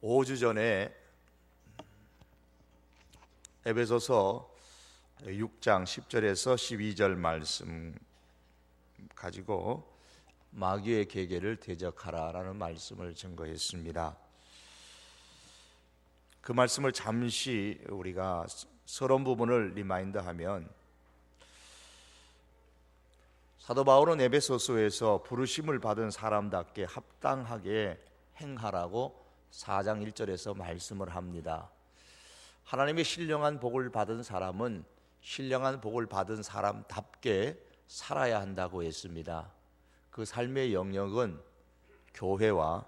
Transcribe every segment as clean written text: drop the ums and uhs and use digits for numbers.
5주 전에 에베소서 6장 10절에서 12절 말씀 가지고 마귀의 계계를 대적하라라는 말씀을 증거했습니다. 그 말씀을 잠시 우리가 서론 부분을 리마인드하면, 사도 바울은 에베소서에서 부르심을 받은 사람답게 합당하게 행하라고 4장 1절에서 말씀을 합니다. 하나님의 신령한 복을 받은 사람은 신령한 복을 받은 사람답게 살아야 한다고 했습니다. 그 삶의 영역은 교회와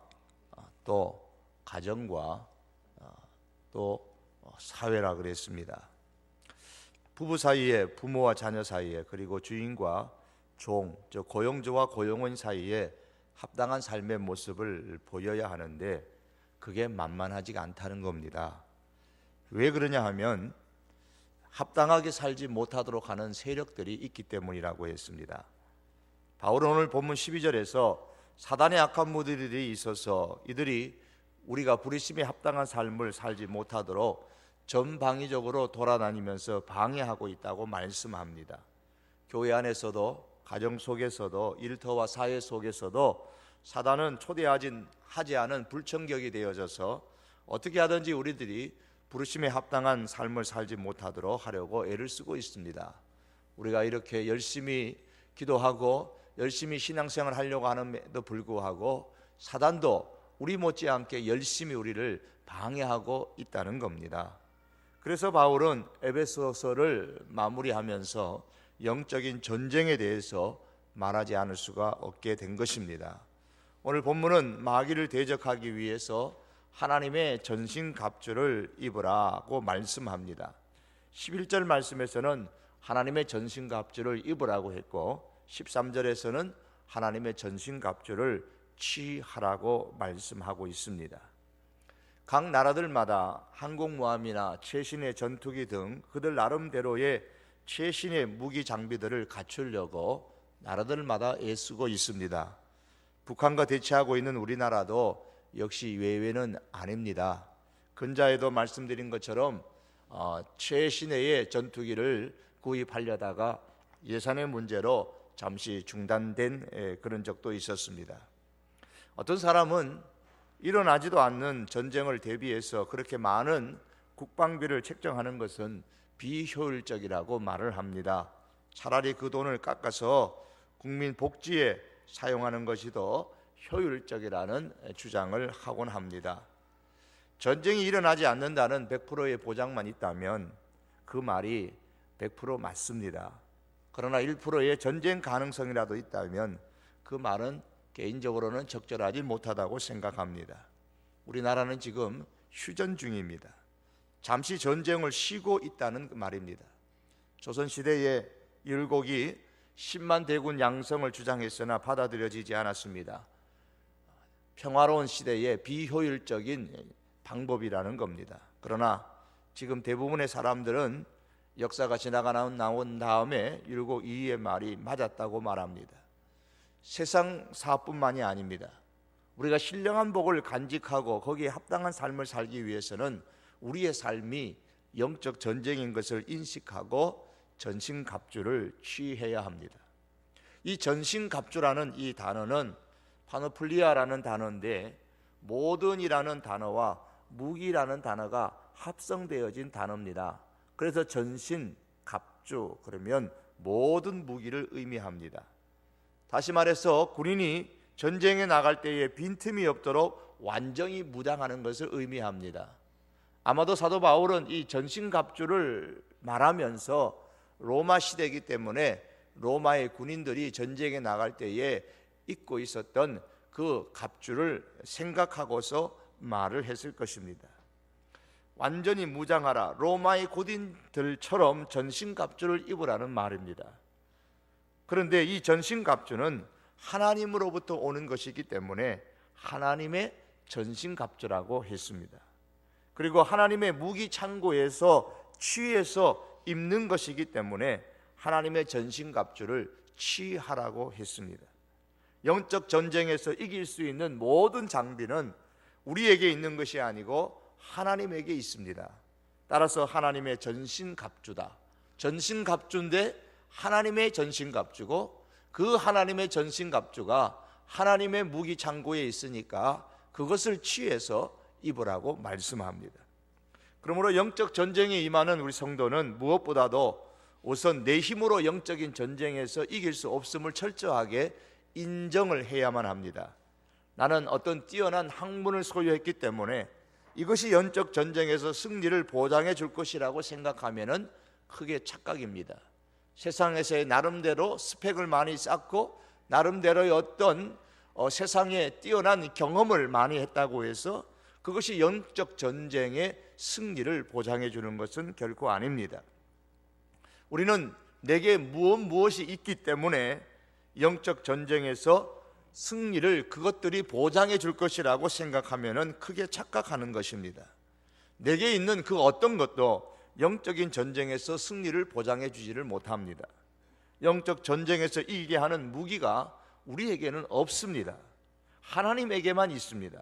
또 가정과 또 사회라 그랬습니다. 부부 사이에, 부모와 자녀 사이에, 그리고 주인과 종, 즉 고용주와 고용원 사이에 합당한 삶의 모습을 보여야 하는데, 그게 만만하지가 않다는 겁니다. 왜 그러냐 하면 합당하게 살지 못하도록 하는 세력들이 있기 때문이라고 했습니다. 바울은 오늘 본문 12절에서 사단의 악한 무리들이 있어서 이들이 우리가 부르심에 합당한 삶을 살지 못하도록 전방위적으로 돌아다니면서 방해하고 있다고 말씀합니다. 교회 안에서도, 가정 속에서도, 일터와 사회 속에서도 사단은 초대하지 않은 불청격이 되어져서 어떻게 하든지 우리들이 부르심에 합당한 삶을 살지 못하도록 하려고 애를 쓰고 있습니다. 우리가 이렇게 열심히 기도하고 열심히 신앙생활을 하려고 하는데도 불구하고 사단도 우리 못지않게 열심히 우리를 방해하고 있다는 겁니다. 그래서 바울은 에베소서를 마무리하면서 영적인 전쟁에 대해서 말하지 않을 수가 없게 된 것입니다. 오늘 본문은 마귀를 대적하기 위해서 하나님의 전신갑주를 입으라고 말씀합니다. 11절 말씀에서는 하나님의 전신갑주를 입으라고 했고, 13절에서는 하나님의 전신갑주를 취하라고 말씀하고 있습니다. 각 나라들마다 항공모함이나 최신의 전투기 등 그들 나름대로의 최신의 무기 장비들을 갖추려고 나라들마다 애쓰고 있습니다. 북한과 대치하고 있는 우리나라도 역시 외외는 아닙니다. 근자에도 말씀드린 것처럼 최신의 전투기를 구입하려다가 예산의 문제로 잠시 중단된 그런 적도 있었습니다. 어떤 사람은 일어나지도 않는 전쟁을 대비해서 그렇게 많은 국방비를 책정하는 것은 비효율적이라고 말을 합니다. 차라리 그 돈을 깎아서 국민 복지에 사용하는 것이 더 효율적이라는 주장을 하곤 합니다. 전쟁이 일어나지 않는다는 100%의 보장만 있다면 그 말이 100% 맞습니다. 그러나 1%의 전쟁 가능성이라도 있다면 그 말은 개인적으로는 적절하지 못하다고 생각합니다. 우리나라는 지금 휴전 중입니다. 잠시 전쟁을 쉬고 있다는 말입니다. 조선시대에 율곡이 10만 대군 양성을 주장했으나 받아들여지지 않았습니다. 평화로운 시대에 비효율적인 방법이라는 겁니다. 그러나 지금 대부분의 사람들은 역사가 나온 다음에 율곡 이의 말이 맞았다고 말합니다. 세상 사뿐만이 아닙니다. 우리가 신령한 복을 간직하고 거기에 합당한 삶을 살기 위해서는 우리의 삶이 영적 전쟁인 것을 인식하고 전신갑주를 취해야 합니다. 이 전신갑주라는 이 단어는 파노플리아라는 단어인데, 모든이라는 단어와 무기라는 단어가 합성되어진 단어입니다. 그래서 전신갑주 그러면 모든 무기를 의미합니다. 다시 말해서 군인이 전쟁에 나갈 때에 빈틈이 없도록 완전히 무장하는 것을 의미합니다. 아마도 사도 바울은 이 전신갑주를 말하면서 로마 시대이기 때문에 로마의 군인들이 전쟁에 나갈 때에 입고 있었던 그 갑주를 생각하고서 말을 했을 것입니다. 완전히 무장하라, 로마의 군인들처럼 전신갑주를 입으라는 말입니다. 그런데 이 전신갑주는 하나님으로부터 오는 것이기 때문에 하나님의 전신갑주라고 했습니다. 그리고 하나님의 무기 창고에서 취해서 입는 것이기 때문에 하나님의 전신갑주를 취하라고 했습니다. 영적 전쟁에서 이길 수 있는 모든 장비는 우리에게 있는 것이 아니고 하나님에게 있습니다. 따라서 하나님의 전신갑주다. 전신갑주인데 하나님의 전신갑주고, 그 하나님의 전신갑주가 하나님의 무기창고에 있으니까 그것을 취해서 입으라고 말씀합니다. 그러므로 영적 전쟁에 임하는 우리 성도는 무엇보다도 우선 내 힘으로 영적인 전쟁에서 이길 수 없음을 철저하게 인정을 해야만 합니다. 나는 어떤 뛰어난 학문을 소유했기 때문에 이것이 영적 전쟁에서 승리를 보장해 줄 것이라고 생각하면은 크게 착각입니다. 세상에서의 나름대로 스펙을 많이 쌓고 나름대로의 어떤 세상에 뛰어난 경험을 많이 했다고 해서 그것이 영적 전쟁의 승리를 보장해 주는 것은 결코 아닙니다. 우리는 내게 무엇이 있기 때문에 영적 전쟁에서 승리를 그것들이 보장해 줄 것이라고 생각하면은 크게 착각하는 것입니다. 내게 있는 그 어떤 것도 영적인 전쟁에서 승리를 보장해 주지를 못합니다. 영적 전쟁에서 이기게 하는 무기가 우리에게는 없습니다. 하나님에게만 있습니다.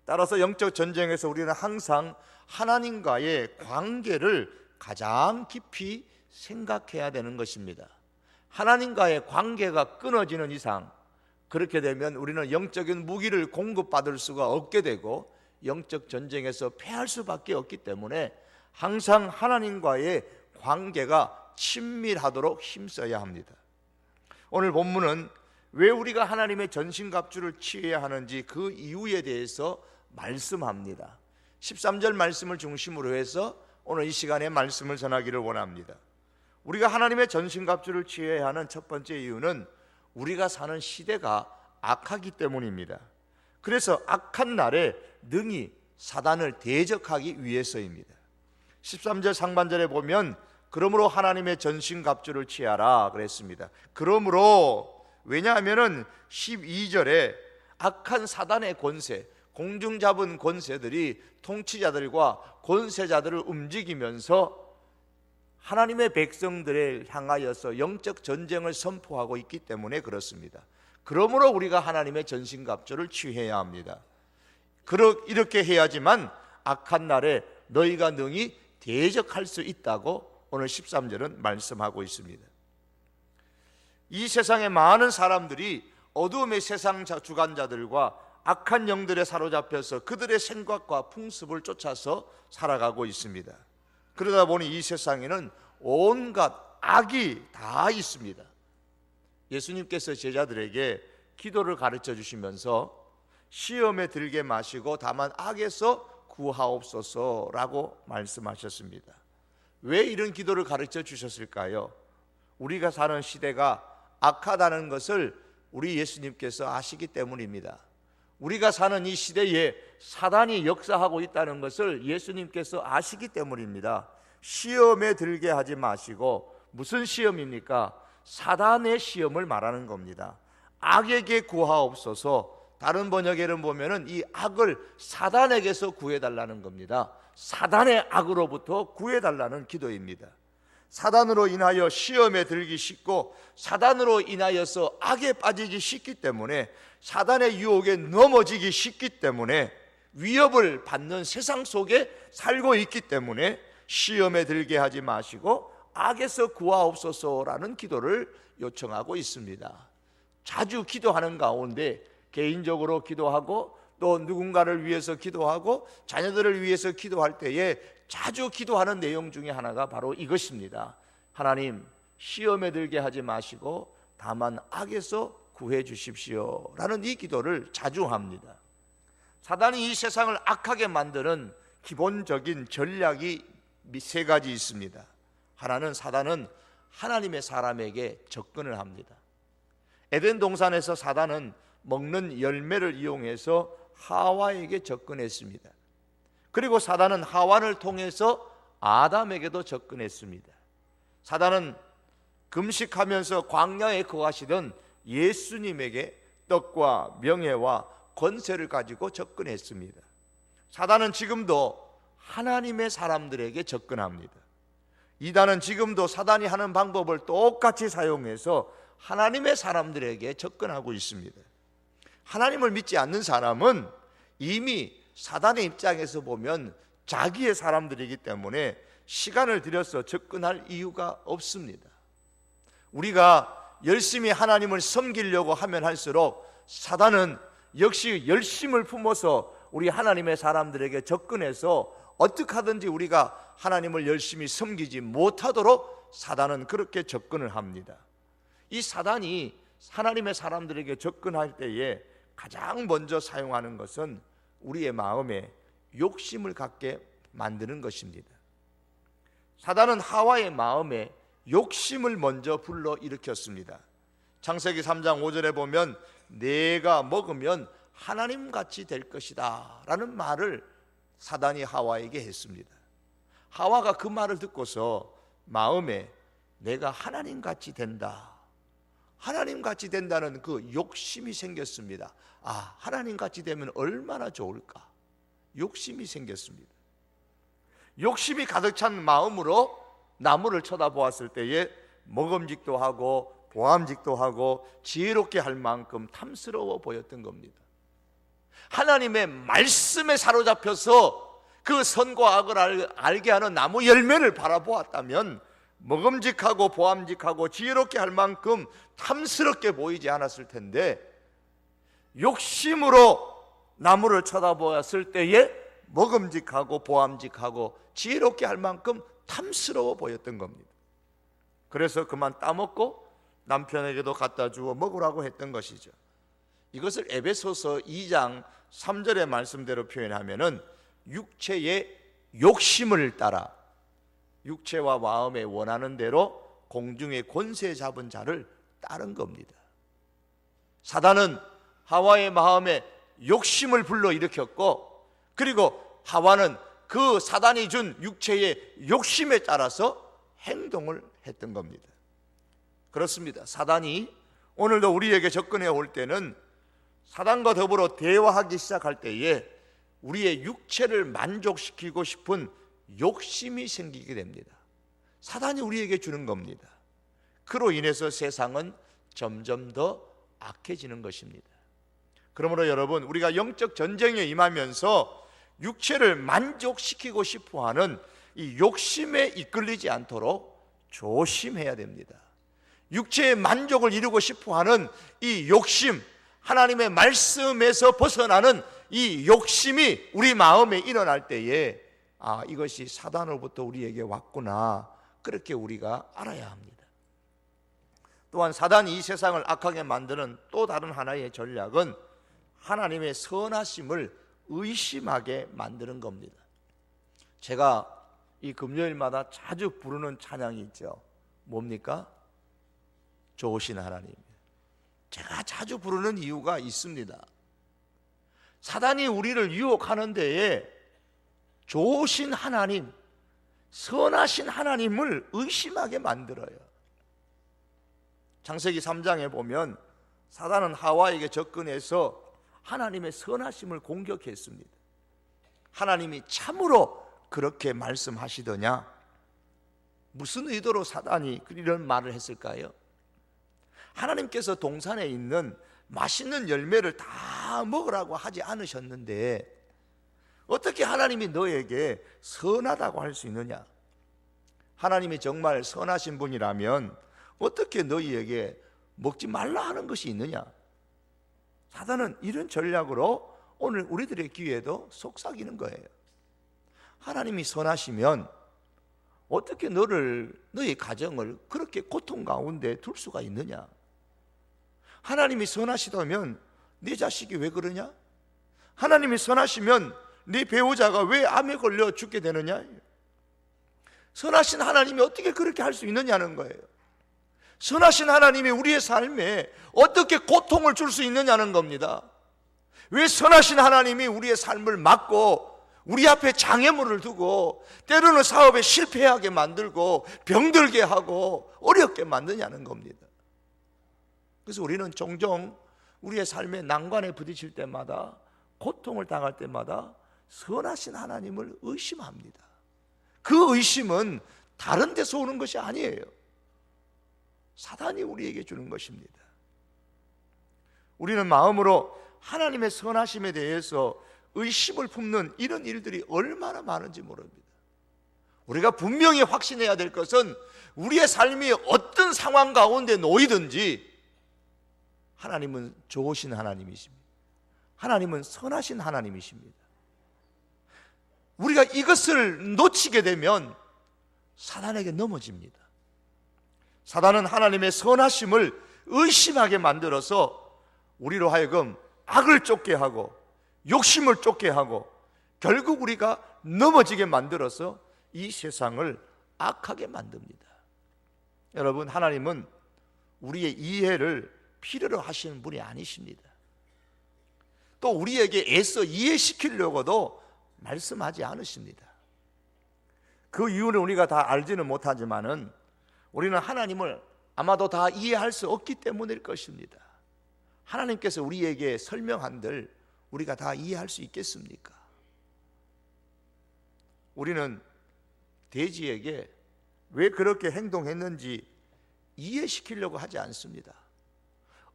따라서 영적 전쟁에서 우리는 항상 하나님과의 관계를 가장 깊이 생각해야 되는 것입니다. 하나님과의 관계가 끊어지는 이상, 그렇게 되면 우리는 영적인 무기를 공급받을 수가 없게 되고 영적 전쟁에서 패할 수밖에 없기 때문에 항상 하나님과의 관계가 친밀하도록 힘써야 합니다. 오늘 본문은 왜 우리가 하나님의 전신갑주를 취해야 하는지 그 이유에 대해서 말씀합니다. 13절 말씀을 중심으로 해서 오늘 이 시간에 말씀을 전하기를 원합니다. 우리가 하나님의 전신갑주를 취해야 하는 첫 번째 이유는 우리가 사는 시대가 악하기 때문입니다. 그래서 악한 날에 능히 사단을 대적하기 위해서입니다. 13절 상반절에 보면 그러므로 하나님의 전신갑주를 취하라 그랬습니다. 그러므로, 왜냐하면 12절에 악한 사단의 권세, 공중 잡은 권세들이 통치자들과 권세자들을 움직이면서 하나님의 백성들을 향하여서 영적 전쟁을 선포하고 있기 때문에 그렇습니다. 그러므로 우리가 하나님의 전신갑주를 취해야 합니다. 이렇게 해야지만 악한 날에 너희가 능히 대적할 수 있다고 오늘 13절은 말씀하고 있습니다. 이 세상의 많은 사람들이 어두움의 세상 주관자들과 악한 영들에 사로잡혀서 그들의 생각과 풍습을 쫓아서 살아가고 있습니다. 그러다 보니 이 세상에는 온갖 악이 다 있습니다. 예수님께서 제자들에게 기도를 가르쳐 주시면서 시험에 들게 마시고 다만 악에서 구하옵소서라고 말씀하셨습니다. 왜 이런 기도를 가르쳐 주셨을까요? 우리가 사는 시대가 악하다는 것을 우리 예수님께서 아시기 때문입니다. 우리가 사는 이 시대에 사단이 역사하고 있다는 것을 예수님께서 아시기 때문입니다. 시험에 들게 하지 마시고, 무슨 시험입니까? 사단의 시험을 말하는 겁니다. 악에게 구하옵소서. 다른 번역에는 보면은 이 악을 사단에게서 구해달라는 겁니다. 사단의 악으로부터 구해달라는 기도입니다. 사단으로 인하여 시험에 들기 쉽고 사단으로 인하여서 악에 빠지기 쉽기 때문에, 사단의 유혹에 넘어지기 쉽기 때문에, 위협을 받는 세상 속에 살고 있기 때문에 시험에 들게 하지 마시고 악에서 구하옵소서라는 기도를 요청하고 있습니다. 자주 기도하는 가운데 개인적으로 기도하고 또 누군가를 위해서 기도하고 자녀들을 위해서 기도할 때에 자주 기도하는 내용 중에 하나가 바로 이것입니다. 하나님, 시험에 들게 하지 마시고 다만 악에서 구해 주십시오 라는 이 기도를 자주 합니다. 사단이 이 세상을 악하게 만드는 기본적인 전략이 세 가지 있습니다. 하나는, 사단은 하나님의 사람에게 접근을 합니다. 에덴 동산에서 사단은 먹는 열매를 이용해서 하와에게 접근했습니다. 그리고 사단은 하와를 통해서 아담에게도 접근했습니다. 사단은 금식하면서 광야에 거하시던 예수님에게 떡과 명예와 권세를 가지고 접근했습니다. 사단은 지금도 하나님의 사람들에게 접근합니다. 이단은 지금도 사단이 하는 방법을 똑같이 사용해서 하나님의 사람들에게 접근하고 있습니다. 하나님을 믿지 않는 사람은 이미 사단의 입장에서 보면 자기의 사람들이기 때문에 시간을 들여서 접근할 이유가 없습니다. 우리가 열심히 하나님을 섬기려고 하면 할수록 사단은 역시 열심을 품어서 우리 하나님의 사람들에게 접근해서 어떻게 하든지 우리가 하나님을 열심히 섬기지 못하도록 사단은 그렇게 접근을 합니다. 이 사단이 하나님의 사람들에게 접근할 때에 가장 먼저 사용하는 것은 우리의 마음에 욕심을 갖게 만드는 것입니다. 사단은 하와의 마음에 욕심을 먼저 불러일으켰습니다. 창세기 3장 5절에 보면 내가 먹으면 하나님같이 될 것이다 라는 말을 사단이 하와에게 했습니다. 하와가 그 말을 듣고서 마음에 내가 하나님같이 된다, 하나님같이 된다는 그 욕심이 생겼습니다. 아, 하나님같이 되면 얼마나 좋을까? 욕심이 생겼습니다. 욕심이 가득 찬 마음으로 나무를 쳐다보았을 때에 먹음직도 하고 보암직도 하고 지혜롭게 할 만큼 탐스러워 보였던 겁니다. 하나님의 말씀에 사로잡혀서 그 선과 악을 알게 하는 나무 열매를 바라보았다면 먹음직하고 보암직하고 지혜롭게 할 만큼 탐스럽게 보이지 않았을 텐데, 욕심으로 나무를 쳐다보았을 때에 먹음직하고 보암직하고 지혜롭게 할 만큼 탐스러워 보였던 겁니다. 그래서 그만 따먹고 남편에게도 갖다 주어 먹으라고 했던 것이죠. 이것을 에베소서 2장 3절의 말씀대로 표현하면은 육체의 욕심을 따라 육체와 마음에 원하는 대로 공중의 권세 잡은 자를 따른 겁니다. 사단은 하와의 마음에 욕심을 불러일으켰고, 그리고 하와는 그 사단이 준 육체의 욕심에 따라서 행동을 했던 겁니다. 그렇습니다. 사단이 오늘도 우리에게 접근해 올 때는 사단과 더불어 대화하기 시작할 때에 우리의 육체를 만족시키고 싶은 욕심이 생기게 됩니다. 사단이 우리에게 주는 겁니다. 그로 인해서 세상은 점점 더 악해지는 것입니다. 그러므로 여러분, 우리가 영적 전쟁에 임하면서 육체를 만족시키고 싶어하는 이 욕심에 이끌리지 않도록 조심해야 됩니다. 육체의 만족을 이루고 싶어하는 이 욕심, 하나님의 말씀에서 벗어나는 이 욕심이 우리 마음에 일어날 때에 아, 이것이 사단으로부터 우리에게 왔구나, 그렇게 우리가 알아야 합니다. 또한 사단이 이 세상을 악하게 만드는 또 다른 하나의 전략은 하나님의 선하심을 의심하게 만드는 겁니다. 제가 이 금요일마다 자주 부르는 찬양이 있죠. 뭡니까? 좋으신 하나님. 제가 자주 부르는 이유가 있습니다. 사단이 우리를 유혹하는 데에 좋으신 하나님, 선하신 하나님을 의심하게 만들어요. 창세기 3장에 보면 사단은 하와에게 접근해서 하나님의 선하심을 공격했습니다. 하나님이 참으로 그렇게 말씀하시더냐? 무슨 의도로 사단이 이런 말을 했을까요? 하나님께서 동산에 있는 맛있는 열매를 다 먹으라고 하지 않으셨는데 어떻게 하나님이 너에게 선하다고 할 수 있느냐? 하나님이 정말 선하신 분이라면 어떻게 너희에게 먹지 말라 하는 것이 있느냐? 사단은 이런 전략으로 오늘 우리들의 귀에도 속삭이는 거예요. 하나님이 선하시면 어떻게 너희 가정을 그렇게 고통 가운데 둘 수가 있느냐? 하나님이 선하시다면 네 자식이 왜 그러냐? 하나님이 선하시면 네 배우자가 왜 암에 걸려 죽게 되느냐? 선하신 하나님이 어떻게 그렇게 할 수 있느냐는 거예요. 선하신 하나님이 우리의 삶에 어떻게 고통을 줄 수 있느냐는 겁니다. 왜 선하신 하나님이 우리의 삶을 막고 우리 앞에 장애물을 두고 때로는 사업에 실패하게 만들고 병들게 하고 어렵게 만드냐는 겁니다. 그래서 우리는 종종 우리의 삶의 난관에 부딪힐 때마다, 고통을 당할 때마다 선하신 하나님을 의심합니다. 그 의심은 다른 데서 오는 것이 아니에요. 사단이 우리에게 주는 것입니다. 우리는 마음으로 하나님의 선하심에 대해서 의심을 품는 이런 일들이 얼마나 많은지 모릅니다. 우리가 분명히 확신해야 될 것은 우리의 삶이 어떤 상황 가운데 놓이든지 하나님은 좋으신 하나님이십니다. 하나님은 선하신 하나님이십니다. 우리가 이것을 놓치게 되면 사단에게 넘어집니다. 사단은 하나님의 선하심을 의심하게 만들어서 우리로 하여금 악을 쫓게 하고 욕심을 쫓게 하고 결국 우리가 넘어지게 만들어서 이 세상을 악하게 만듭니다. 여러분, 하나님은 우리의 이해를 필요로 하시는 분이 아니십니다. 또 우리에게 애써 이해시키려고도 말씀하지 않으십니다. 그 이유는 우리가 다 알지는 못하지만은 우리는 하나님을 아마도 다 이해할 수 없기 때문일 것입니다. 하나님께서 우리에게 설명한들 우리가 다 이해할 수 있겠습니까? 우리는 돼지에게 왜 그렇게 행동했는지 이해시키려고 하지 않습니다.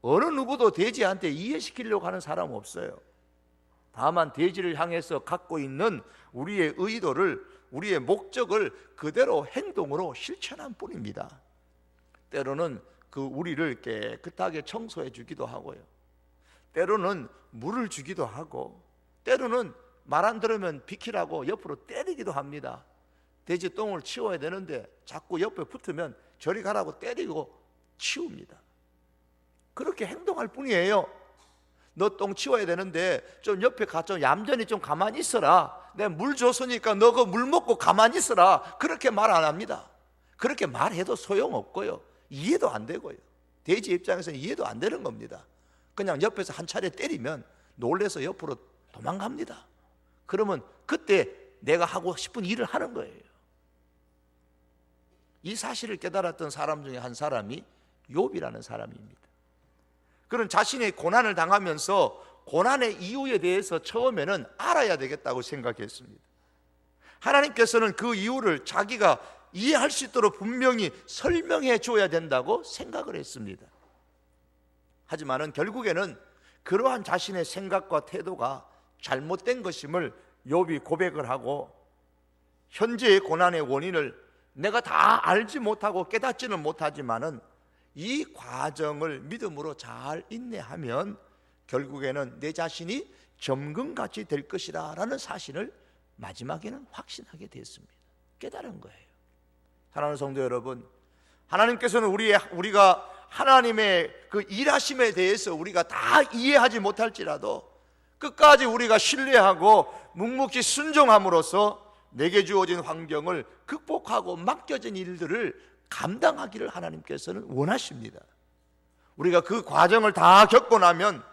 어느 누구도 돼지한테 이해시키려고 하는 사람 없어요. 다만 돼지를 향해서 갖고 있는 우리의 의도를, 우리의 목적을 그대로 행동으로 실천한 뿐입니다. 때로는 그 우리를 깨끗하게 청소해 주기도 하고요, 때로는 물을 주기도 하고, 때로는 말 안 들으면 비키라고 옆으로 때리기도 합니다. 돼지 똥을 치워야 되는데 자꾸 옆에 붙으면 저리 가라고 때리고 치웁니다. 그렇게 행동할 뿐이에요. 너 똥 치워야 되는데 좀 옆에 가, 좀 얌전히 좀 가만히 있어라. 내가 물 줬으니까 너 그 물 먹고 가만히 있어라. 그렇게 말 안 합니다. 그렇게 말해도 소용없고요, 이해도 안 되고요. 돼지 입장에서는 이해도 안 되는 겁니다. 그냥 옆에서 한 차례 때리면 놀래서 옆으로 도망갑니다. 그러면 그때 내가 하고 싶은 일을 하는 거예요. 이 사실을 깨달았던 사람 중에 한 사람이 욥이라는 사람입니다. 그는 자신의 고난을 당하면서 고난의 이유에 대해서 처음에는 알아야 되겠다고 생각했습니다. 하나님께서는 그 이유를 자기가 이해할 수 있도록 분명히 설명해 줘야 된다고 생각을 했습니다. 하지만은 결국에는 그러한 자신의 생각과 태도가 잘못된 것임을 욥이 고백을 하고, 현재의 고난의 원인을 내가 다 알지 못하고 깨닫지는 못하지만은 이 과정을 믿음으로 잘 인내하면 결국에는 내 자신이 점검같이 될 것이라 라는 사실을 마지막에는 확신하게 됐습니다. 깨달은 거예요. 사랑하는 성도 여러분, 하나님께서는 우리가 하나님의 그 일하심에 대해서 우리가 다 이해하지 못할지라도 끝까지 우리가 신뢰하고 묵묵히 순종함으로써 내게 주어진 환경을 극복하고 맡겨진 일들을 감당하기를 하나님께서는 원하십니다. 우리가 그 과정을 다 겪고 나면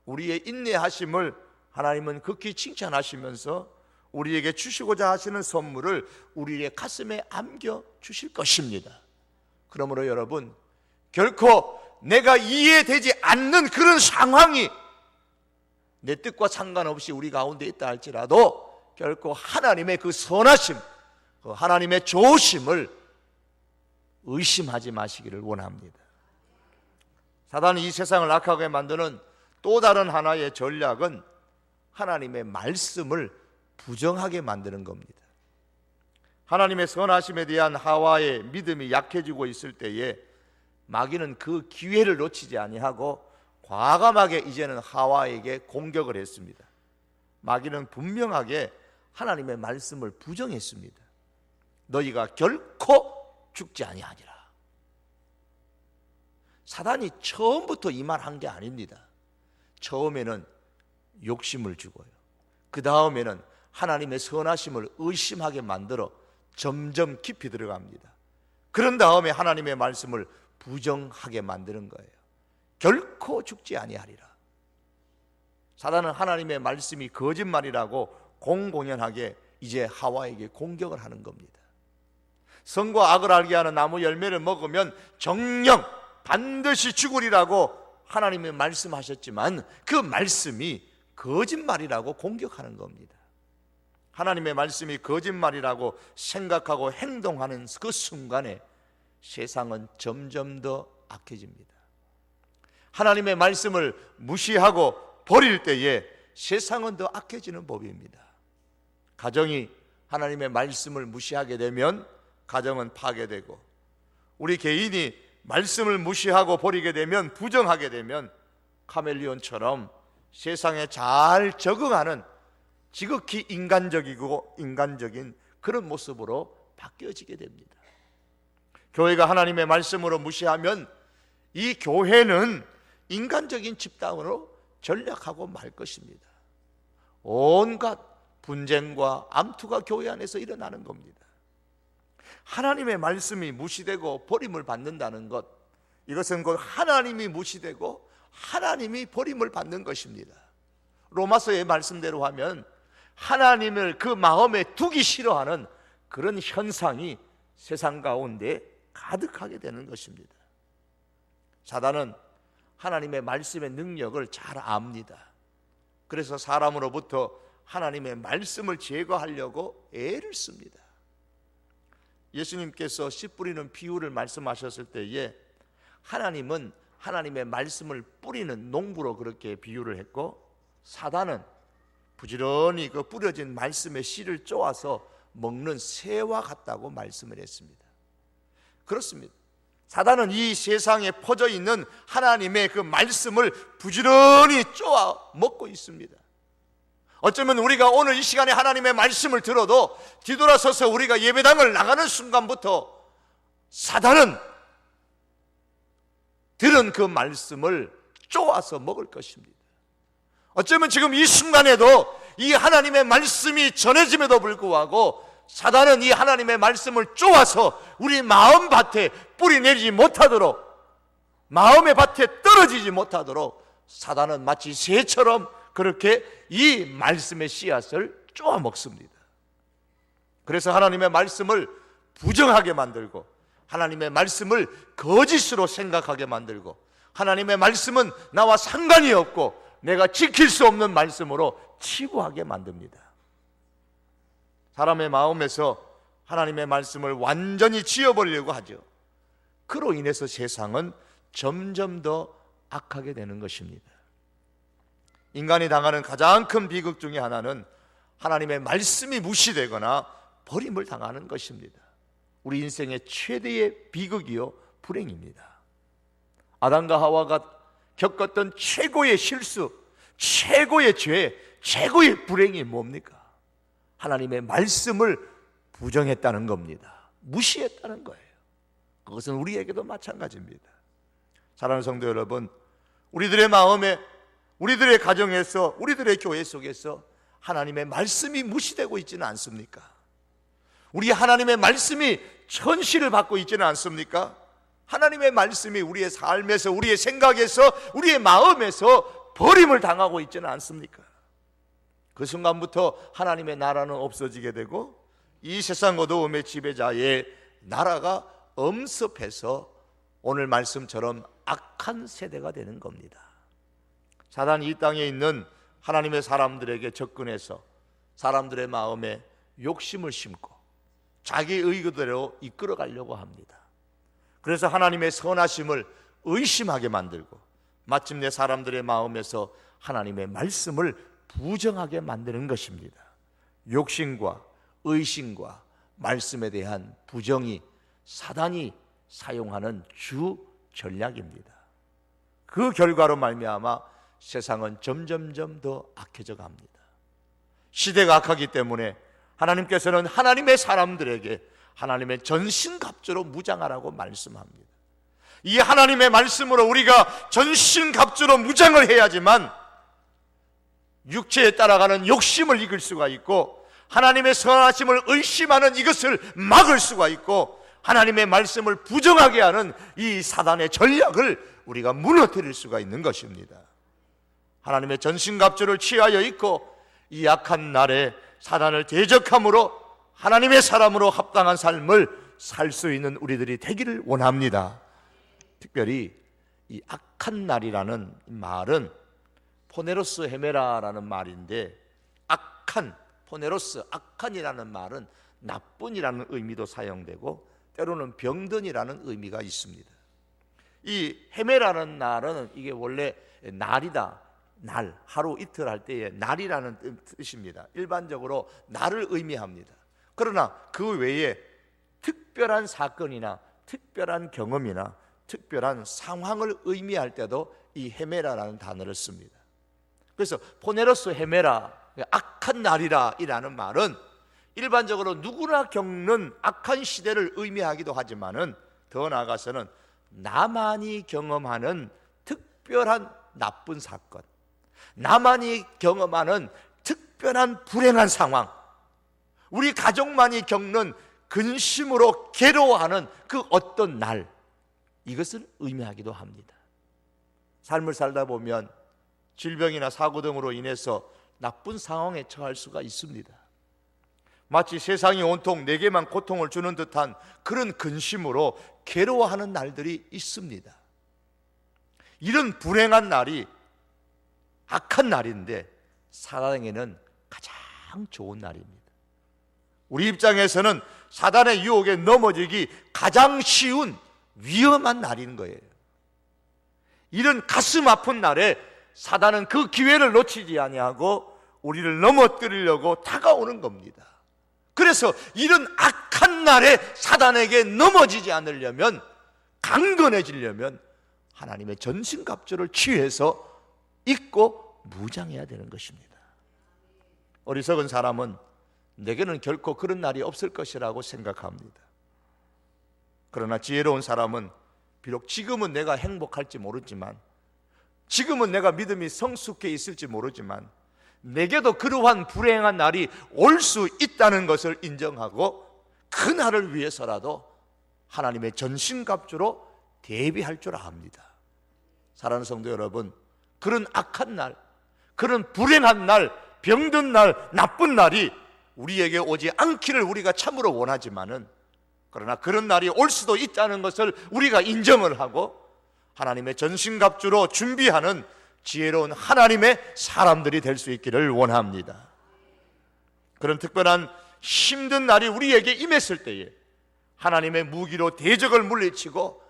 우리의 인내하심을 하나님은 극히 칭찬하시면서 우리에게 주시고자 하시는 선물을 우리의 가슴에 안겨 주실 것입니다. 그러므로 여러분, 결코 내가 이해되지 않는 그런 상황이 내 뜻과 상관없이 우리 가운데 있다 할지라도 결코 하나님의 그 선하심, 그 하나님의 좋으심을 의심하지 마시기를 원합니다. 사단이 이 세상을 악하게 만드는 또 다른 하나의 전략은 하나님의 말씀을 부정하게 만드는 겁니다. 하나님의 선하심에 대한 하와의 믿음이 약해지고 있을 때에 마귀는 그 기회를 놓치지 아니하고 과감하게 이제는 하와에게 공격을 했습니다. 마귀는 분명하게 하나님의 말씀을 부정했습니다. 너희가 결코 죽지 아니하리라. 사단이 처음부터 이 말 한 게 아닙니다. 처음에는 욕심을 주고요, 그 다음에는 하나님의 선하심을 의심하게 만들어 점점 깊이 들어갑니다. 그런 다음에 하나님의 말씀을 부정하게 만드는 거예요. 결코 죽지 아니하리라. 사단은 하나님의 말씀이 거짓말이라고 공공연하게 이제 하와에게 공격을 하는 겁니다. 선과 악을 알게 하는 나무 열매를 먹으면 정녕 반드시 죽으리라고 하나님이 말씀하셨지만 그 말씀이 거짓말이라고 공격하는 겁니다. 하나님의 말씀이 거짓말이라고 생각하고 행동하는 그 순간에 세상은 점점 더 악해집니다. 하나님의 말씀을 무시하고 버릴 때에 세상은 더 악해지는 법입니다. 가정이 하나님의 말씀을 무시하게 되면 가정은 파괴되고, 우리 개인이 말씀을 무시하고 버리게 되면, 부정하게 되면 카멜레온처럼 세상에 잘 적응하는 지극히 인간적인 그런 모습으로 바뀌어지게 됩니다. 교회가 하나님의 말씀으로 무시하면 이 교회는 인간적인 집단으로 전락하고 말 것입니다. 온갖 분쟁과 암투가 교회 안에서 일어나는 겁니다. 하나님의 말씀이 무시되고 버림을 받는다는 것, 이것은 곧 하나님이 무시되고 하나님이 버림을 받는 것입니다. 로마서의 말씀대로 하면 하나님을 그 마음에 두기 싫어하는 그런 현상이 세상 가운데 가득하게 되는 것입니다. 사단은 하나님의 말씀의 능력을 잘 압니다. 그래서 사람으로부터 하나님의 말씀을 제거하려고 애를 씁니다. 예수님께서 씨 뿌리는 비유를 말씀하셨을 때에 하나님은 하나님의 말씀을 뿌리는 농부로 그렇게 비유를 했고, 사단은 부지런히 그 뿌려진 말씀의 씨를 쪼아서 먹는 새와 같다고 말씀을 했습니다. 그렇습니다. 사단은 이 세상에 퍼져 있는 하나님의 그 말씀을 부지런히 쪼아 먹고 있습니다. 어쩌면 우리가 오늘 이 시간에 하나님의 말씀을 들어도 뒤돌아서서 우리가 예배당을 나가는 순간부터 사단은 들은 그 말씀을 쪼아서 먹을 것입니다. 어쩌면 지금 이 순간에도 이 하나님의 말씀이 전해짐에도 불구하고 사단은 이 하나님의 말씀을 쪼아서 우리 마음밭에 뿌리 내리지 못하도록, 마음의 밭에 떨어지지 못하도록 사단은 마치 새처럼 그렇게 이 말씀의 씨앗을 쪼아 먹습니다. 그래서 하나님의 말씀을 부정하게 만들고, 하나님의 말씀을 거짓으로 생각하게 만들고, 하나님의 말씀은 나와 상관이 없고 내가 지킬 수 없는 말씀으로 치부하게 만듭니다. 사람의 마음에서 하나님의 말씀을 완전히 지워버리려고 하죠. 그로 인해서 세상은 점점 더 악하게 되는 것입니다. 인간이 당하는 가장 큰 비극 중에 하나는 하나님의 말씀이 무시되거나 버림을 당하는 것입니다. 우리 인생의 최대의 비극이요 불행입니다. 아담과 하와가 겪었던 최고의 실수, 최고의 죄, 최고의 불행이 뭡니까? 하나님의 말씀을 부정했다는 겁니다. 무시했다는 거예요. 그것은 우리에게도 마찬가지입니다. 사랑하는 성도 여러분, 우리들의 마음에, 우리들의 가정에서, 우리들의 교회 속에서 하나님의 말씀이 무시되고 있지는 않습니까? 우리 하나님의 말씀이 천시를 받고 있지는 않습니까? 하나님의 말씀이 우리의 삶에서, 우리의 생각에서, 우리의 마음에서 버림을 당하고 있지는 않습니까? 그 순간부터 하나님의 나라는 없어지게 되고 이 세상 어두움의 지배자의 나라가 엄습해서 오늘 말씀처럼 악한 세대가 되는 겁니다. 사단이 이 땅에 있는 하나님의 사람들에게 접근해서 사람들의 마음에 욕심을 심고 자기 의도대로 이끌어 가려고 합니다. 그래서 하나님의 선하심을 의심하게 만들고 마침내 사람들의 마음에서 하나님의 말씀을 부정하게 만드는 것입니다. 욕심과 의심과 말씀에 대한 부정이 사단이 사용하는 주 전략입니다. 그 결과로 말미암아 세상은 점점점 더 악해져 갑니다. 시대가 악하기 때문에 하나님께서는 하나님의 사람들에게 하나님의 전신갑주로 무장하라고 말씀합니다. 이 하나님의 말씀으로 우리가 전신갑주로 무장을 해야지만 육체에 따라가는 욕심을 이길 수가 있고 하나님의 선하심을 의심하는 이것을 막을 수가 있고 하나님의 말씀을 부정하게 하는 이 사단의 전략을 우리가 무너뜨릴 수가 있는 것입니다. 하나님의 전신갑주를 취하여 있고 이 악한 날에 사단을 대적함으로 하나님의 사람으로 합당한 삶을 살 수 있는 우리들이 되기를 원합니다. 특별히 이 악한 날이라는 말은 포네로스 헤메라라는 말인데, 악한, 포네로스, 악한이라는 말은 나쁜이라는 의미도 사용되고 때로는 병든이라는 의미가 있습니다. 이 헤메라는 날은 이게 원래 날이다, 날, 하루 이틀 할 때에 날이라는 뜻입니다. 일반적으로 날을 의미합니다. 그러나 그 외에 특별한 사건이나 특별한 경험이나 특별한 상황을 의미할 때도 이 헤메라라는 단어를 씁니다. 그래서 포네로스 헤메라, 악한 날이라 이라는 말은 일반적으로 누구나 겪는 악한 시대를 의미하기도 하지만은 더 나아가서는 나만이 경험하는 특별한 나쁜 사건, 나만이 경험하는 특별한 불행한 상황, 우리 가족만이 겪는 근심으로 괴로워하는 그 어떤 날, 이것을 의미하기도 합니다. 삶을 살다 보면 질병이나 사고 등으로 인해서 나쁜 상황에 처할 수가 있습니다. 마치 세상이 온통 내게만 고통을 주는 듯한 그런 근심으로 괴로워하는 날들이 있습니다. 이런 불행한 날이 악한 날인데 사단에게는 가장 좋은 날입니다. 우리 입장에서는 사단의 유혹에 넘어지기 가장 쉬운 위험한 날인 거예요. 이런 가슴 아픈 날에 사단은 그 기회를 놓치지 아니하고 우리를 넘어뜨리려고 다가오는 겁니다. 그래서 이런 악한 날에 사단에게 넘어지지 않으려면, 강건해지려면 하나님의 전신갑주를 취해서 입고 무장해야 되는 것입니다. 어리석은 사람은 내게는 결코 그런 날이 없을 것이라고 생각합니다. 그러나 지혜로운 사람은 비록 지금은 내가 행복할지 모르지만, 지금은 내가 믿음이 성숙해 있을지 모르지만 내게도 그러한 불행한 날이 올 수 있다는 것을 인정하고 그 날을 위해서라도 하나님의 전신갑주로 대비할 줄 압니다. 사랑하는 성도 여러분, 그런 악한 날, 그런 불행한 날, 병든 날, 나쁜 날이 우리에게 오지 않기를 우리가 참으로 원하지만은, 그러나 그런 날이 올 수도 있다는 것을 우리가 인정을 하고 하나님의 전신갑주로 준비하는 지혜로운 하나님의 사람들이 될 수 있기를 원합니다. 그런 특별한 힘든 날이 우리에게 임했을 때에 하나님의 무기로 대적을 물리치고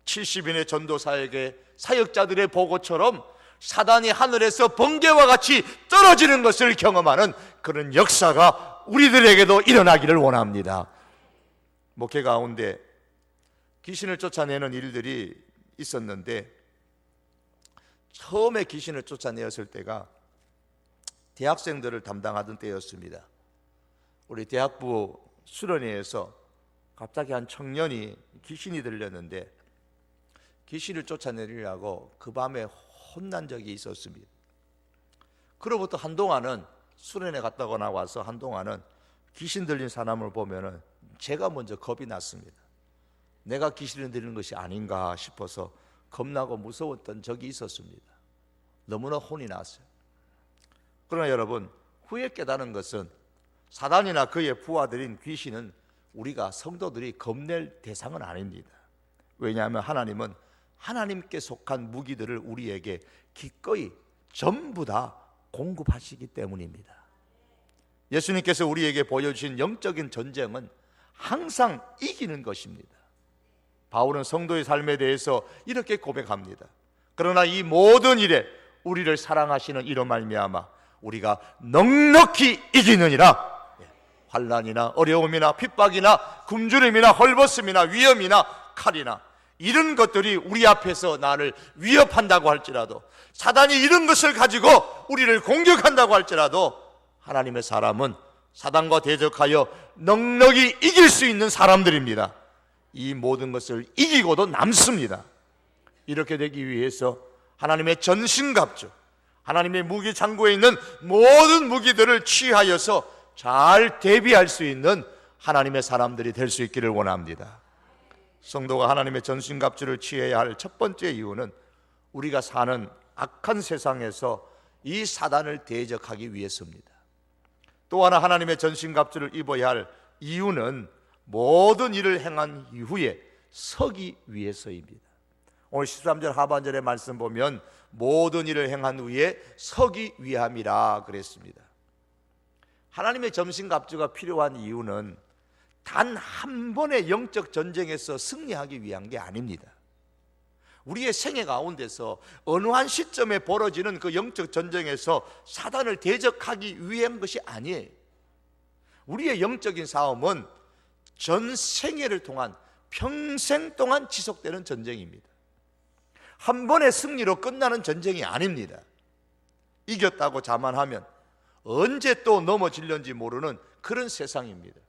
70인의 전도사에게 사역자들의 보고처럼 사단이 하늘에서 번개와 같이 떨어지는 것을 경험하는 그런 역사가 우리들에게도 일어나기를 원합니다. 목회 가운데 귀신을 쫓아내는 일들이 있었는데, 처음에 귀신을 쫓아내었을 때가 대학생들을 담당하던 때였습니다. 우리 대학부 수련회에서 갑자기 한 청년이 귀신이 들렸는데 귀신을 쫓아내려고 그 밤에 혼난 적이 있었습니다. 그로부터 한동안은 수련회 갔다가 나와서 한동안은 귀신 들린 사람을 보면은 제가 먼저 겁이 났습니다. 내가 귀신을 들리는 것이 아닌가 싶어서 겁나고 무서웠던 적이 있었습니다. 너무나 혼이 났어요. 그러나 여러분, 후에 깨달은 것은 사단이나 그의 부하들인 귀신은 우리가 성도들이 겁낼 대상은 아닙니다. 왜냐하면 하나님은 하나님께 속한 무기들을 우리에게 기꺼이 전부 다 공급하시기 때문입니다. 예수님께서 우리에게 보여주신 영적인 전쟁은 항상 이기는 것입니다. 바울은 성도의 삶에 대해서 이렇게 고백합니다. 그러나 이 모든 일에 우리를 사랑하시는 이로 말미암아 우리가 넉넉히 이기느니라. 환난이나 어려움이나 핍박이나 굶주림이나 헐벗음이나 위험이나 칼이나 이런 것들이 우리 앞에서 나를 위협한다고 할지라도, 사단이 이런 것을 가지고 우리를 공격한다고 할지라도, 하나님의 사람은 사단과 대적하여 넉넉히 이길 수 있는 사람들입니다. 이 모든 것을 이기고도 남습니다. 이렇게 되기 위해서 하나님의 전신갑주, 하나님의 무기 창고에 있는 모든 무기들을 취하여서 잘 대비할 수 있는 하나님의 사람들이 될 수 있기를 원합니다. 성도가 하나님의 전신갑주를 취해야 할 첫 번째 이유는 우리가 사는 악한 세상에서 이 사단을 대적하기 위해서입니다. 또 하나 하나님의 전신갑주를 입어야 할 이유는 모든 일을 행한 이후에 서기 위해서입니다. 오늘 13절 하반절의 말씀 보면 모든 일을 행한 후에 서기 위함이라 그랬습니다. 하나님의 전신갑주가 필요한 이유는 단 한 번의 영적 전쟁에서 승리하기 위한 게 아닙니다. 우리의 생애 가운데서 어느 한 시점에 벌어지는 그 영적 전쟁에서 사단을 대적하기 위한 것이 아니에요. 우리의 영적인 싸움은 전 생애를 통한, 평생 동안 지속되는 전쟁입니다. 한 번의 승리로 끝나는 전쟁이 아닙니다. 이겼다고 자만하면 언제 또 넘어질는지 모르는 그런 세상입니다.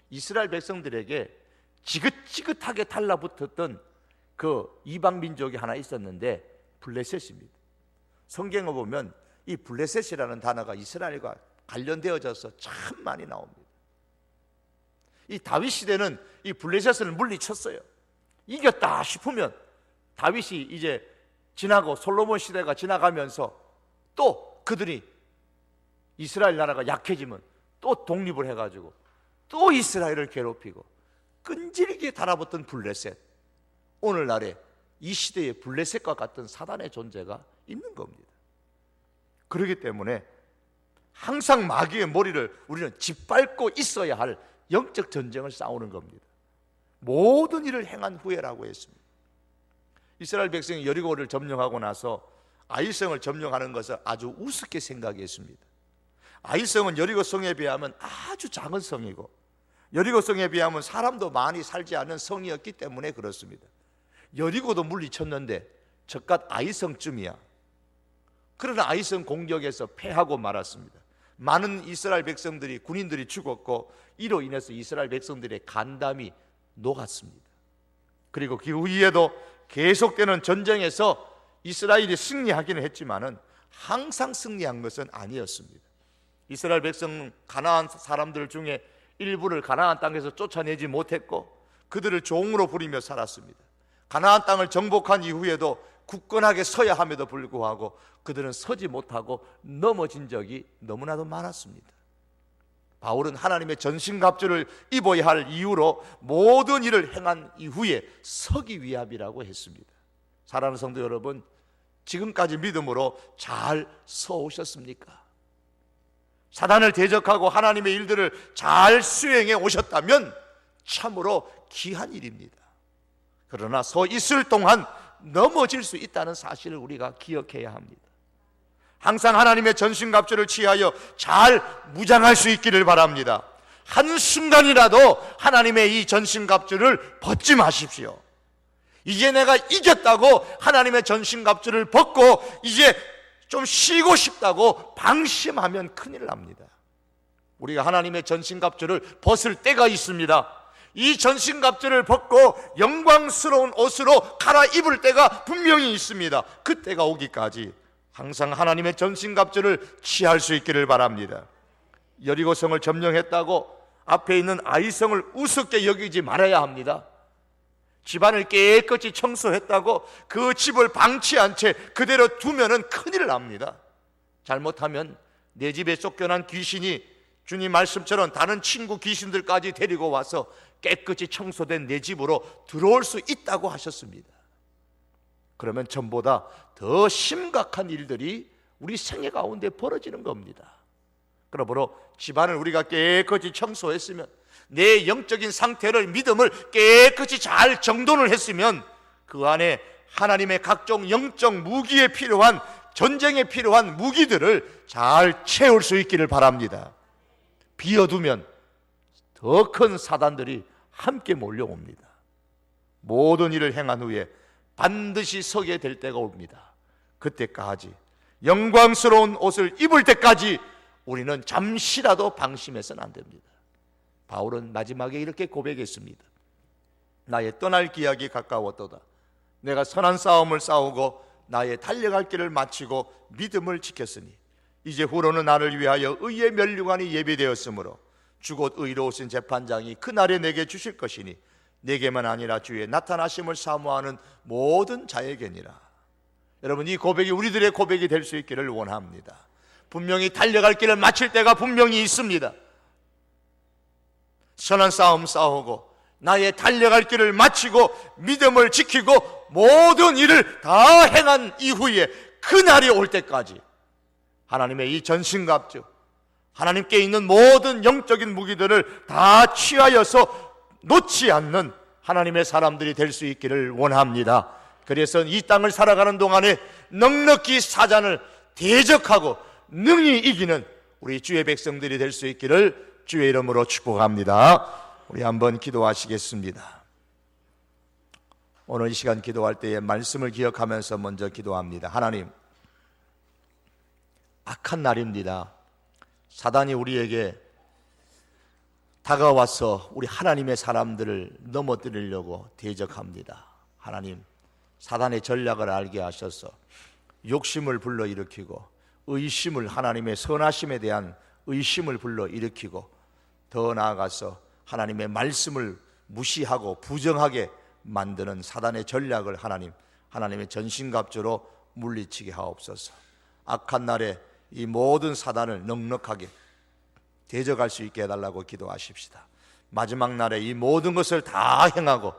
이스라엘 백성들에게 지긋지긋하게 달라붙었던 그 이방 민족이 하나 있었는데 블레셋입니다. 성경에 보면 이 블레셋이라는 단어가 이스라엘과 관련되어져서 참 많이 나옵니다. 이 다윗 시대는 이 블레셋을 물리쳤어요. 이겼다 싶으면 다윗이 이제 지나고 솔로몬 시대가 지나가면서 또 그들이 이스라엘 나라가 약해지면 또 독립을 해가지고 또 이스라엘을 괴롭히고 끈질기게 달아붙던 블레셋, 오늘날에 이 시대의 블레셋과 같은 사단의 존재가 있는 겁니다. 그렇기 때문에 항상 마귀의 머리를 우리는 짓밟고 있어야 할 영적 전쟁을 싸우는 겁니다. 모든 일을 행한 후에라고 했습니다. 이스라엘 백성이 여리고를 점령하고 나서 아이성을 점령하는 것을 아주 우습게 생각했습니다. 아이성은 여리고 성에 비하면 아주 작은 성이고 여리고 성에 비하면 사람도 많이 살지 않는 성이었기 때문에 그렇습니다. 여리고도 물리쳤는데 저깟 아이성쯤이야. 그러나 아이성 공격에서 패하고 말았습니다. 많은 이스라엘 백성들이, 군인들이 죽었고 이로 인해서 이스라엘 백성들의 간담이 녹았습니다. 그리고 그 후에도 계속되는 전쟁에서 이스라엘이 승리하기는 했지만은 항상 승리한 것은 아니었습니다. 이스라엘 백성 가나안 사람들 중에 일부를 가나안 땅에서 쫓아내지 못했고 그들을 종으로 부리며 살았습니다. 가나안 땅을 정복한 이후에도 굳건하게 서야 함에도 불구하고 그들은 서지 못하고 넘어진 적이 너무나도 많았습니다. 바울은 하나님의 전신갑주를 입어야 할 이유로 모든 일을 행한 이후에 서기 위함이라고 했습니다. 사랑하는 성도 여러분, 지금까지 믿음으로 잘 서오셨습니까? 사단을 대적하고 하나님의 일들을 잘 수행해 오셨다면 참으로 귀한 일입니다. 그러나 서 있을 동안 넘어질 수 있다는 사실을 우리가 기억해야 합니다. 항상 하나님의 전신갑주를 취하여 잘 무장할 수 있기를 바랍니다. 한순간이라도 하나님의 이 전신갑주를 벗지 마십시오. 이제 내가 이겼다고 하나님의 전신갑주를 벗고 이제 좀 쉬고 싶다고 방심하면 큰일 납니다. 우리가 하나님의 전신갑주를 벗을 때가 있습니다. 이 전신갑주를 벗고 영광스러운 옷으로 갈아입을 때가 분명히 있습니다. 그때가 오기까지 항상 하나님의 전신갑주를 취할 수 있기를 바랍니다. 여리고성을 점령했다고 앞에 있는 아이성을 우습게 여기지 말아야 합니다. 집안을 깨끗이 청소했다고 그 집을 방치한 채 그대로 두면은 큰일 납니다. 잘못하면 내 집에 쫓겨난 귀신이 주님 말씀처럼 다른 친구 귀신들까지 데리고 와서 깨끗이 청소된 내 집으로 들어올 수 있다고 하셨습니다. 그러면 전보다 더 심각한 일들이 우리 생애 가운데 벌어지는 겁니다. 그러므로 집안을 우리가 깨끗이 청소했으면, 내 영적인 상태를, 믿음을 깨끗이 잘 정돈을 했으면 그 안에 하나님의 각종 영적 무기에 필요한, 전쟁에 필요한 무기들을 잘 채울 수 있기를 바랍니다. 비워두면 더 큰 사단들이 함께 몰려옵니다. 모든 일을 행한 후에 반드시 서게 될 때가 옵니다. 그때까지, 영광스러운 옷을 입을 때까지 우리는 잠시라도 방심해서는 안 됩니다. 바울은 마지막에 이렇게 고백했습니다. 나의 떠날 기약이 가까웠도다. 내가 선한 싸움을 싸우고 나의 달려갈 길을 마치고 믿음을 지켰으니 이제 후로는 나를 위하여 의의 면류관이 예비되었으므로 주곧 의로우신 재판장이 그날에 내게 주실 것이니 내게만 아니라 주의 나타나심을 사모하는 모든 자에게니라. 여러분, 이 고백이 우리들의 고백이 될 수 있기를 원합니다. 분명히 달려갈 길을 마칠 때가 분명히 있습니다. 선한 싸움 싸우고 나의 달려갈 길을 마치고 믿음을 지키고 모든 일을 다 행한 이후에 그날이 올 때까지 하나님의 이 전신갑주, 하나님께 있는 모든 영적인 무기들을 다 취하여서 놓지 않는 하나님의 사람들이 될 수 있기를 원합니다. 그래서 이 땅을 살아가는 동안에 넉넉히 사단을 대적하고 능히 이기는 우리 주의 백성들이 될 수 있기를 주의 이름으로 축복합니다. 우리 한번 기도하시겠습니다. 오늘 이 시간 기도할 때에 말씀을 기억하면서 먼저 기도합니다. 하나님, 악한 날입니다. 사단이 우리에게 다가와서 우리 하나님의 사람들을 넘어뜨리려고 대적합니다. 하나님, 사단의 전략을 알게 하셔서 욕심을 불러일으키고 의심을, 하나님의 선하심에 대한 의심을 불러일으키고 더 나아가서 하나님의 말씀을 무시하고 부정하게 만드는 사단의 전략을 하나님의 전신갑주로 물리치게 하옵소서. 악한 날에 이 모든 사단을 넉넉하게 대적할 수 있게 해달라고 기도하십시다. 마지막 날에 이 모든 것을 다 행하고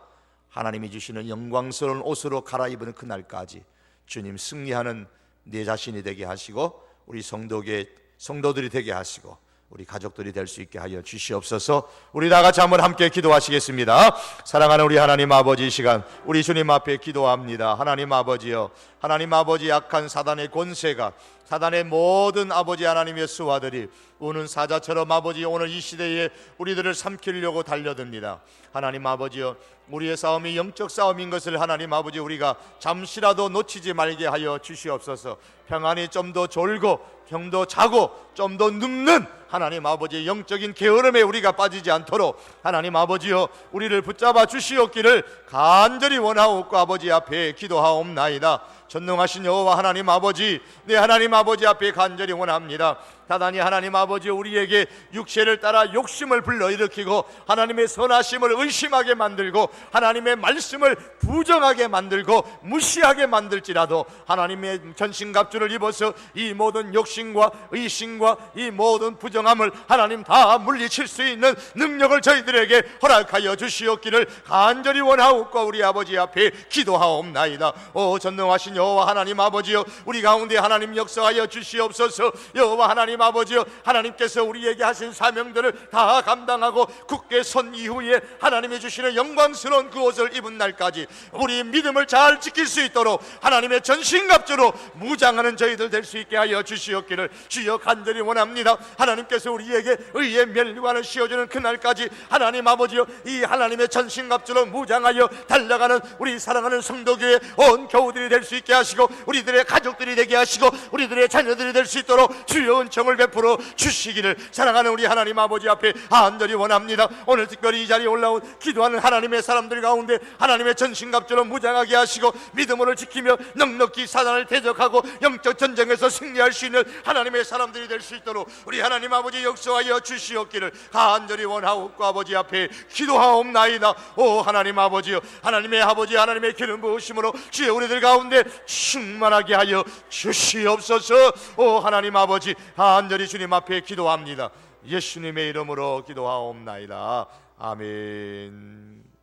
하나님이 주시는 영광스러운 옷으로 갈아입은 그날까지 주님 승리하는 내 자신이 되게 하시고 우리 성도들이 되게 하시고 우리 가족들이 될 수 있게 하여 주시옵소서. 우리 다 같이 한번 함께 기도하시겠습니다. 사랑하는 우리 하나님 아버지, 이 시간 우리 주님 앞에 기도합니다. 하나님 아버지여, 하나님 아버지, 약한 사단의 권세가, 사단의 모든 아버지 하나님의 수하들이 우는 사자처럼 아버지 오늘 이 시대에 우리들을 삼키려고 달려듭니다. 하나님 아버지여, 우리의 싸움이 영적 싸움인 것을 하나님 아버지 우리가 잠시라도 놓치지 말게 하여 주시옵소서. 평안히 좀 더 졸고 좀 더 자고 좀 더 눕는 하나님 아버지 영적인 게으름에 우리가 빠지지 않도록 하나님 아버지여 우리를 붙잡아 주시옵기를 간절히 원하옵고 아버지 앞에 기도하옵나이다. 전능하신 여호와 하나님 아버지, 내 하나님 아버지 앞에 간절히 원합니다. 사단이 하나님 아버지 우리에게 육체를 따라 욕심을 불러일으키고 하나님의 선하심을 의심하게 만들고 하나님의 말씀을 부정하게 만들고 무시하게 만들지라도 하나님의 전신갑주를 입어서 이 모든 욕심과 의심과 이 모든 부정함을 하나님 다 물리칠 수 있는 능력을 저희들에게 허락하여 주시옵기를 간절히 원하옵고 우리 아버지 앞에 기도하옵나이다. 오 전능하신 여호와 하나님 아버지여, 우리 가운데 하나님 역사하여 주시옵소서. 여호와 하나님 아버지여, 하나님께서 우리에게 하신 사명들을 다 감당하고 굳게 선 이후에 하나님이 주시는 영광스러운 그 옷을 입은 날까지 우리 믿음을 잘 지킬 수 있도록 하나님의 전신갑주로 무장하는 저희들 될 수 있게 하여 주시옵기를 주여 간절히 원합니다. 하나님께서 우리에게 의의 면류관을 씌워주는 그날까지 하나님 아버지여, 이 하나님의 전신갑주로 무장하여 달려가는 우리 사랑하는 성도교회 온 교우들이 될 수 있게 하시고 우리들의 가족들이 되게 하시고 우리들의 자녀들이 될 수 있도록 주여 은총을 베풀어 주시기를 사랑하는 우리 하나님 아버지 앞에 간절히 원합니다. 오늘 특별히 이 자리에 올라온 기도하는 하나님의 사람들 가운데 하나님의 전신갑주로 무장하게 하시고 믿음으로 지키며 넉넉히 사단을 대적하고 영적 전쟁에서 승리할 수 있는 하나님의 사람들이 될 수 있도록 우리 하나님 아버지 역사하여 주시옵기를 간절히 원하옵고 아버지 앞에 기도하옵나이다. 오 하나님 아버지여, 하나님의 아버지 하나님의 기름 부으심으로 주여 우리들 가운데 충만하게 하여 주시옵소서. 오 하나님 아버지 간절히 주님 앞에 기도합니다. 예수님의 이름으로 기도하옵나이다. 아멘.